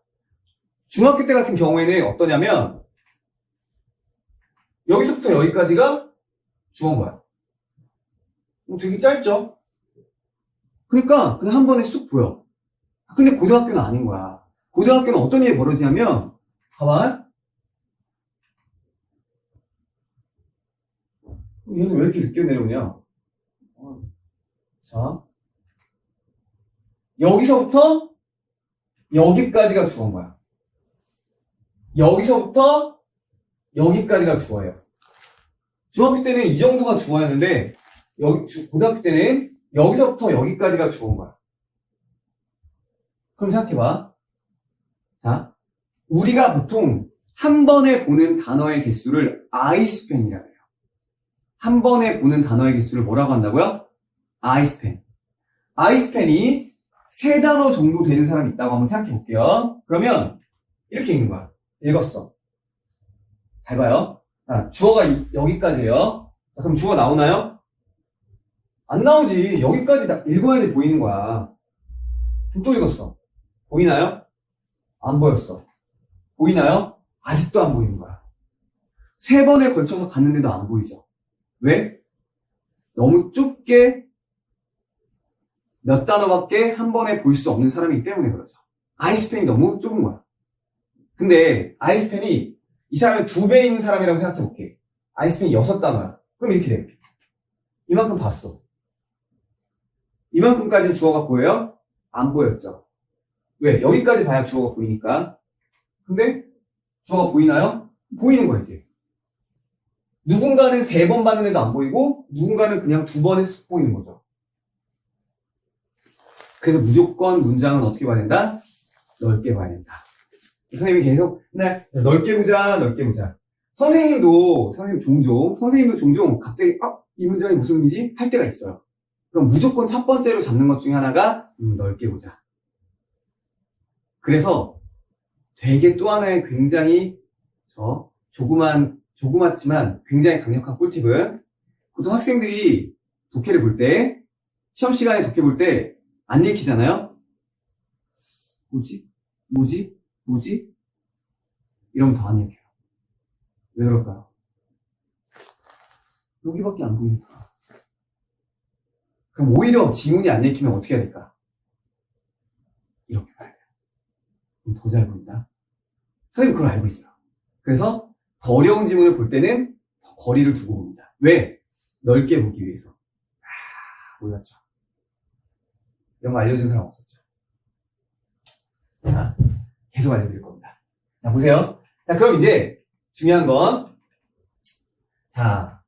중학교 때 같은 경우에는 어떠냐면 여기서부터 여기까지가 주어인 거야. 되게 짧죠? 그러니까 그냥 한 번에 쑥 보여. 근데 고등학교는 아닌 거야. 고등학교는 어떤 일이 벌어지냐면 봐봐. 얘는 왜 이렇게 늦게 내려오냐? 자, 여기서부터 여기까지가 주어인 거야. 여기서부터 여기까지가 주어예요. 중학교 때는 이 정도가 주어였는데 고등학교 때는 여기서부터 여기까지가 주어인 거야. 그럼 생각해봐. 자, 우리가 보통 한 번에 보는 단어의 개수를 아이스팬이라고 해요. 한 번에 보는 단어의 개수를 뭐라고 한다고요? 아이스팬. 아이스팬이 3단어 정도 되는 사람이 있다고 한번 생각해 볼게요. 그러면 이렇게 읽는 거야. 읽었어. 잘 봐요. 자, 주어가 여기까지예요. 자, 그럼 주어 나오나요? 안 나오지. 여기까지 다 읽어야지 보이는 거야. 그럼 또 읽었어. 보이나요? 안 보였어. 보이나요? 아직도 안 보이는 거야. 3번에 걸쳐서 갔는데도 안 보이죠. 왜? 너무 좁게 몇 단어밖에 한 번에 볼 수 없는 사람이기 때문에 그러죠. 아이스펜이 너무 좁은 거야. 근데 아이스펜이 이 사람의 2배 있는 사람이라고 생각해 볼게. 아이스펜이 6단어야. 그럼 이렇게 돼. 이만큼 봤어. 이만큼까지는 주어가 보여요? 안 보였죠. 왜? 여기까지 봐야 주어가 보이니까. 근데 주어가 보이나요? 보이는 거야, 이제. 누군가는 3번 봤는데도 안 보이고 누군가는 그냥 2번에 쑥 보이는 거죠. 그래서 무조건 문장은 어떻게 봐야 된다? 넓게 봐야 된다. 선생님이 계속 맨날 넓게 보자, 넓게 보자. 선생님도 종종 갑자기 이 문장이 무슨 의미지? 할 때가 있어요. 그럼 무조건 첫 번째로 잡는 것 중에 하나가 넓게 보자. 그래서 되게 또 하나의 굉장히 조그맣지만 굉장히 강력한 꿀팁은 보통 학생들이 독해를 볼 때, 시험 시간에 독해 볼 때 안 읽히잖아요? 뭐지? 이러면 더 안 읽혀요. 왜 그럴까요? 여기밖에 안 보이니까. 그럼 오히려 지문이 안 읽히면 어떻게 해야 될까? 이렇게 봐야 돼요. 그럼 더 잘 보인다. 선생님 그걸 알고 있어요. 그래서 더 어려운 지문을 볼 때는 더 거리를 두고 봅니다. 왜? 넓게 보기 위해서. 몰랐죠. 이런 거 알려준 사람 없었죠. 자, 계속 알려드릴 겁니다. 자, 보세요. 자, 그럼 이제 중요한 건, 자,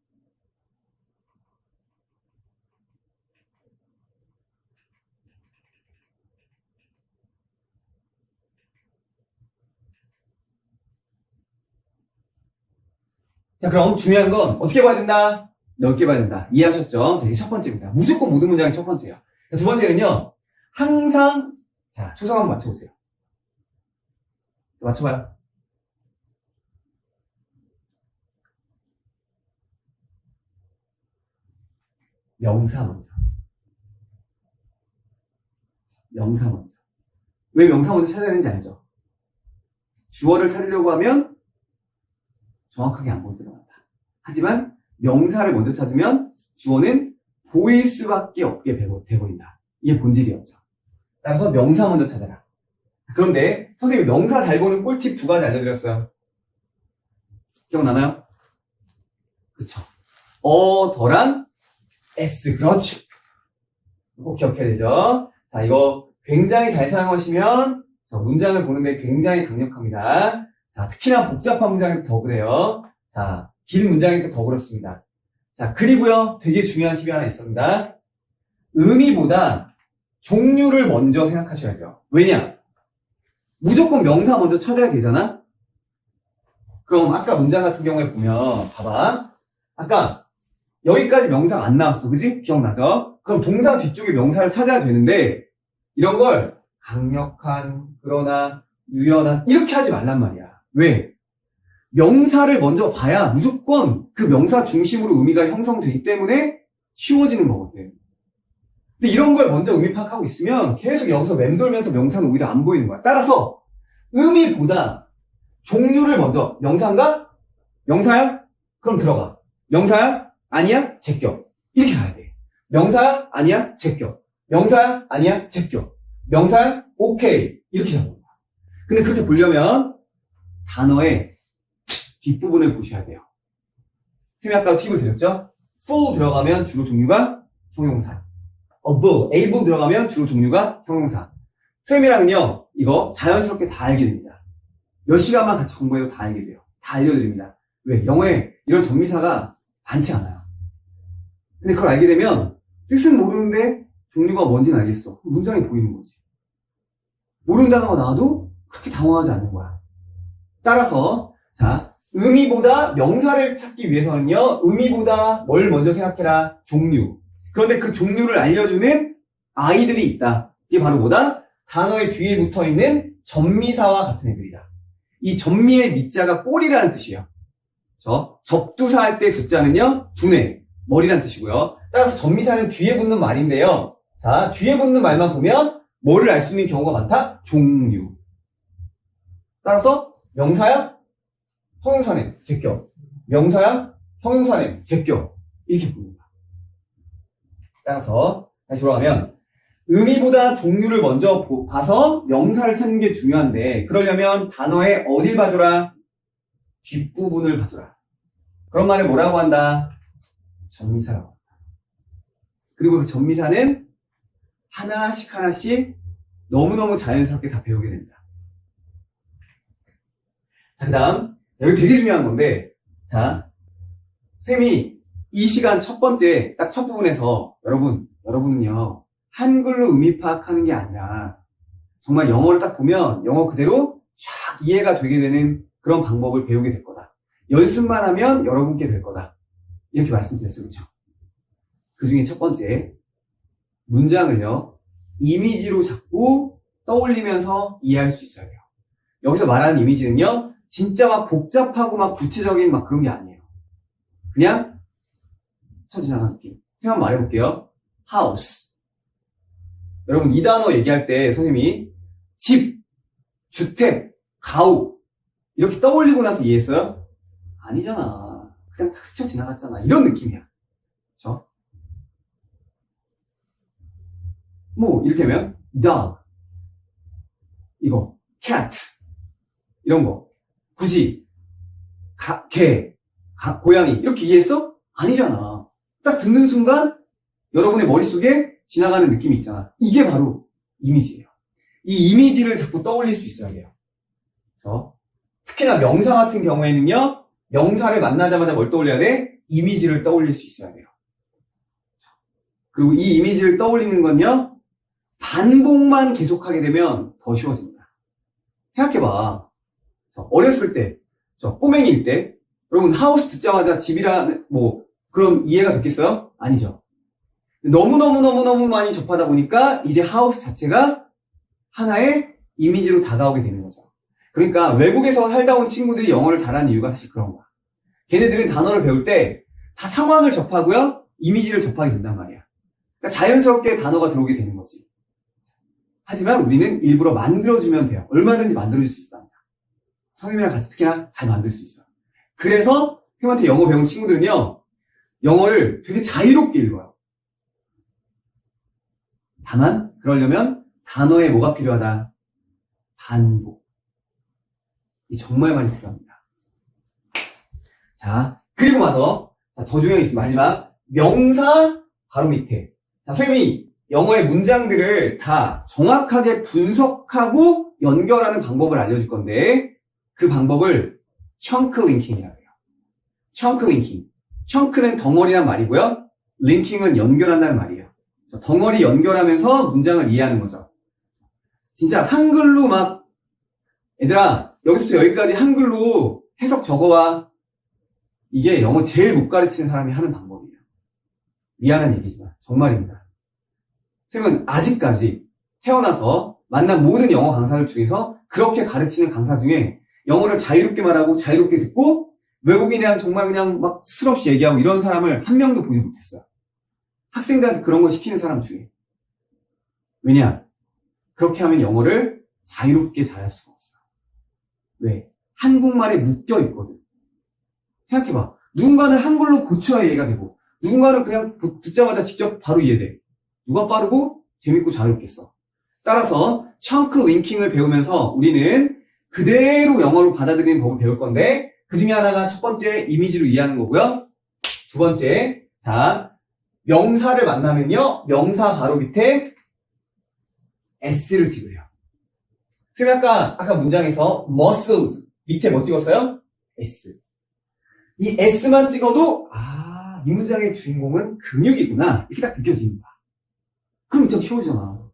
그럼 중요한 건 어떻게 봐야 된다? 넓게 봐야 된다. 이해하셨죠? 자, 이게 첫 번째입니다. 무조건 모든 문장이 첫 번째예요. 자, 두 번째는요, 항상, 자, 초성 한번 맞춰보세요. 맞춰봐요. 명사 먼저. 왜 명사 먼저 찾아야 되는지 알죠? 주어를 찾으려고 하면 정확하게 안 보이더라고요. 하지만 명사를 먼저 찾으면 주어는 보일 수밖에 없게 돼버린다. 이게 본질이었죠. 따라서 명사 먼저 찾아라. 그런데 선생님이 명사 잘 보는 꿀팁 2가지 알려드렸어요. 기억나나요? 그쵸. 더랑 S. 그렇죠. 꼭 기억해야 되죠. 자, 이거 굉장히 잘 사용하시면 문장을 보는데 굉장히 강력합니다. 자, 특히나 복잡한 문장이 더 그래요. 자, 긴 문장이 더 그렇습니다. 자, 그리고요, 되게 중요한 팁이 하나 있습니다. 의미보다 종류를 먼저 생각하셔야 돼요. 왜냐? 무조건 명사 먼저 찾아야 되잖아? 그럼 아까 문장 같은 경우에 보면, 봐봐. 아까 여기까지 명사가 안 나왔어. 그지? 기억나죠? 그럼 동사 뒤쪽에 명사를 찾아야 되는데, 이런 걸 강력한, 그러나, 유연한, 이렇게 하지 말란 말이야. 왜? 명사를 먼저 봐야 무조건 그 명사 중심으로 의미가 형성되기 때문에 쉬워지는 거거든. 근데 이런 걸 먼저 의미 파악하고 있으면 계속 여기서 맴돌면서 명사는 오히려 안 보이는 거야. 따라서 의미보다 종류를 먼저, 명사인가? 명사야? 그럼 들어가. 명사야? 아니야? 제껴. 이렇게 가야 돼. 명사야? 아니야? 제껴. 명사야? 아니야? 제껴. 명사야? 오케이. 이렇게 잡는 거야. 근데 그렇게 보려면 단어의 뒷부분을 보셔야 돼요. 선생님이 아까 팁을 드렸죠? full 들어가면 주로 종류가 형용사. able 들어가면 주로 종류가 형용사. 선생님이랑은요, 이거 자연스럽게 다 알게 됩니다. 몇 시간만 같이 공부해도 다 알게 돼요. 다 알려드립니다. 왜? 영어에 이런 전미사가 많지 않아요. 근데 그걸 알게 되면 뜻은 모르는데 종류가 뭔지는 알겠어. 문장이 보이는 거지. 모르는 단어가 나와도 그렇게 당황하지 않는 거야. 따라서 자, 의미보다 명사를 찾기 위해서는요, 의미보다 뭘 먼저 생각해라? 종류. 그런데 그 종류를 알려주는 아이들이 있다. 이게 바로 뭐다? 단어의 뒤에 붙어있는 전미사와 같은 애들이다. 이 전미의 미자가 꼬리라는 뜻이에요. 접두사 할 때 두자는요, 두뇌, 머리란 뜻이고요. 따라서 전미사는 뒤에 붙는 말인데요. 자, 뒤에 붙는 말만 보면 뭐를 알 수 있는 경우가 많다? 종류. 따라서 명사야? 형용사네, 제껴. 명사야? 형용사네, 제껴. 이렇게 봅니다. 따라서 다시 돌아가면 의미보다 종류를 먼저 봐서 명사를 찾는 게 중요한데, 그러려면 단어의 어딜 봐줘라? 뒷부분을 봐줘라. 그런 말을 뭐라고 한다? 전미사라고 한다. 그리고 그 전미사는 하나씩 너무너무 자연스럽게 다 배우게 됩니다. 자, 그 다음, 여기 되게 중요한 건데, 자, 선생님이 이 시간 첫 번째, 딱 첫 부분에서 여러분은요, 한글로 의미 파악하는 게 아니라, 정말 영어를 딱 보면 영어 그대로 쫙 이해가 되게 되는 그런 방법을 배우게 될 거다. 연습만 하면 여러분께 될 거다. 이렇게 말씀드렸어요. 그렇죠? 그 중에 첫 번째, 문장을요, 이미지로 자꾸 떠올리면서 이해할 수 있어야 돼요. 여기서 말하는 이미지는요, 진짜 막 복잡하고 막 구체적인 막 그런 게 아니에요. 그냥 스쳐 지나가는 느낌. 그냥 말해볼게요. house. 여러분 이 단어 얘기할 때 선생님이 집, 주택, 가옥 이렇게 떠올리고 나서 이해했어요? 아니잖아. 그냥 탁 스쳐 지나갔잖아. 이런 느낌이야. 그렇죠? 뭐 이렇게 하면 dog, 이거 cat 이런 거 굳이 개, 고양이 이렇게 이해했어? 아니잖아. 딱 듣는 순간 여러분의 머릿속에 지나가는 느낌이 있잖아. 이게 바로 이미지예요. 이 이미지를 자꾸 떠올릴 수 있어야 돼요. 그래서 특히나 명사 같은 경우에는요, 명사를 만나자마자 뭘 떠올려야 돼? 이미지를 떠올릴 수 있어야 돼요. 그리고 이 이미지를 떠올리는 건요, 반복만 계속하게 되면 더 쉬워집니다. 생각해봐. 어렸을 때, 꼬맹이일 때, 여러분 하우스 듣자마자 집이라는 뭐 그런 이해가 됐겠어요? 아니죠. 너무너무 많이 접하다 보니까 이제 하우스 자체가 하나의 이미지로 다가오게 되는 거죠. 그러니까 외국에서 살다 온 친구들이 영어를 잘하는 이유가 사실 그런 거야. 걔네들은 단어를 배울 때 다 상황을 접하고요, 이미지를 접하게 된단 말이야. 그러니까 자연스럽게 단어가 들어오게 되는 거지. 하지만 우리는 일부러 만들어주면 돼요. 얼마든지 만들어줄 수 있답니다. 선생님이랑 같이 특히나 잘 만들 수 있어요. 그래서 선생님한테 영어 배운 친구들은요, 영어를 되게 자유롭게 읽어요. 다만 그러려면 단어에 뭐가 필요하다? 반복. 이 정말 많이 필요합니다. 자, 그리고 나서 더 중요한 게 있습니다. 마지막 명사 바로 밑에. 자, 선생님이 영어의 문장들을 다 정확하게 분석하고 연결하는 방법을 알려줄 건데, 그 방법을 chunk linking이라고 해요. chunk linking. chunk는 덩어리란 말이고요. linking은 연결한다는 말이에요. 덩어리 연결하면서 문장을 이해하는 거죠. 진짜 한글로 막, 얘들아, 여기서부터 여기까지 한글로 해석 적어와. 이게 영어 제일 못 가르치는 사람이 하는 방법이에요. 미안한 얘기지만 정말입니다. 선생님은 아직까지 태어나서 만난 모든 영어 강사들 중에서 그렇게 가르치는 강사 중에 영어를 자유롭게 말하고 자유롭게 듣고 외국인이랑 정말 그냥 막 스스럽이 얘기하고 이런 사람을 한 명도 보지 못했어요. 학생들한테 그런 걸 시키는 사람 중에. 왜냐? 그렇게 하면 영어를 자유롭게 잘할 수가 없어요. 왜? 한국말에 묶여 있거든. 생각해봐. 누군가는 한글로 고쳐야 이해가 되고, 누군가는 그냥 듣자마자 직접 바로 이해돼. 누가 빠르고 재밌고 자유롭겠어. 따라서 chunk linking을 배우면서 우리는 그대로 영어로 받아들이는 법을 배울 건데, 그 중에 하나가 첫 번째 이미지로 이해하는 거고요. 두 번째, 자, 명사를 만나면요, 명사 바로 밑에 S를 찍으세요. 선생님 아까 문장에서 muscles 밑에 뭐 찍었어요? S. 이 S만 찍어도 이 문장의 주인공은 근육이구나 이렇게 딱 느껴집니다. 그럼 문장 쉬워지잖아.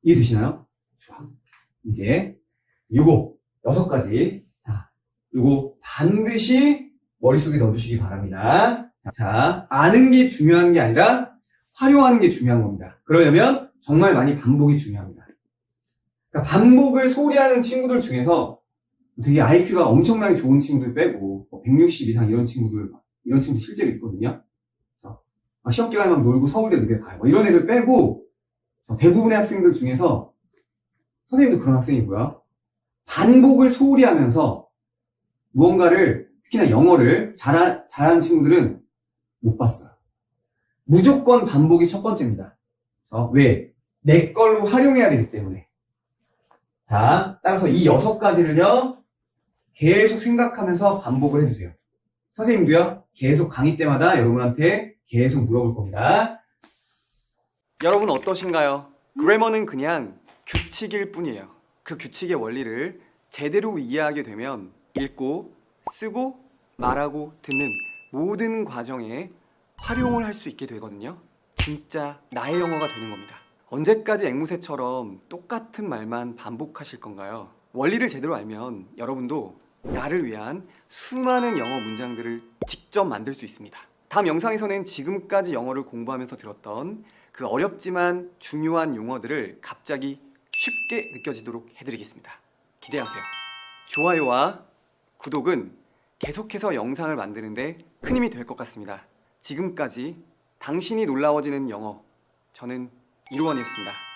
이해되시나요? 좋아. 이제 요거 6가지, 요거 반드시 머릿속에 넣어주시기 바랍니다. 자, 아는 게 중요한 게 아니라 활용하는 게 중요한 겁니다. 그러려면 정말 많이 반복이 중요합니다. 그러니까 반복을 소홀히 하는 친구들 중에서 되게 IQ가 엄청나게 좋은 친구들 빼고 160 이상 이런 친구들 실제로 있거든요. 시험 기간에 막 놀고 서울대 의대 가요. 이런 애들 빼고 대부분의 학생들 중에서 선생님도 그런 학생이고요. 반복을 소홀히 하면서 무언가를 특히나 영어를 잘하는 친구들은 못 봤어요. 무조건 반복이 첫 번째입니다. 왜? 내 걸로 활용해야 되기 때문에. 자, 따라서 이 6가지를요 계속 생각하면서 반복을 해주세요. 선생님도요 계속 강의 때마다 여러분한테 계속 물어볼 겁니다. 여러분 어떠신가요? 그래머는 그냥 규칙일 뿐이에요. 그 규칙의 원리를 제대로 이해하게 되면 읽고, 쓰고, 말하고, 듣는 모든 과정에 활용을 할 수 있게 되거든요. 진짜 나의 영어가 되는 겁니다. 언제까지 앵무새처럼 똑같은 말만 반복하실 건가요? 원리를 제대로 알면 여러분도 나를 위한 수많은 영어 문장들을 직접 만들 수 있습니다. 다음 영상에서는 지금까지 영어를 공부하면서 들었던 그 어렵지만 중요한 용어들을 갑자기 쉽게 느껴지도록 해드리겠습니다. 기대하세요. 좋아요와 구독은 계속해서 영상을 만드는데 큰 힘이 될 것 같습니다. 지금까지 당신이 놀라워지는 영어, 저는 이루원이었습니다.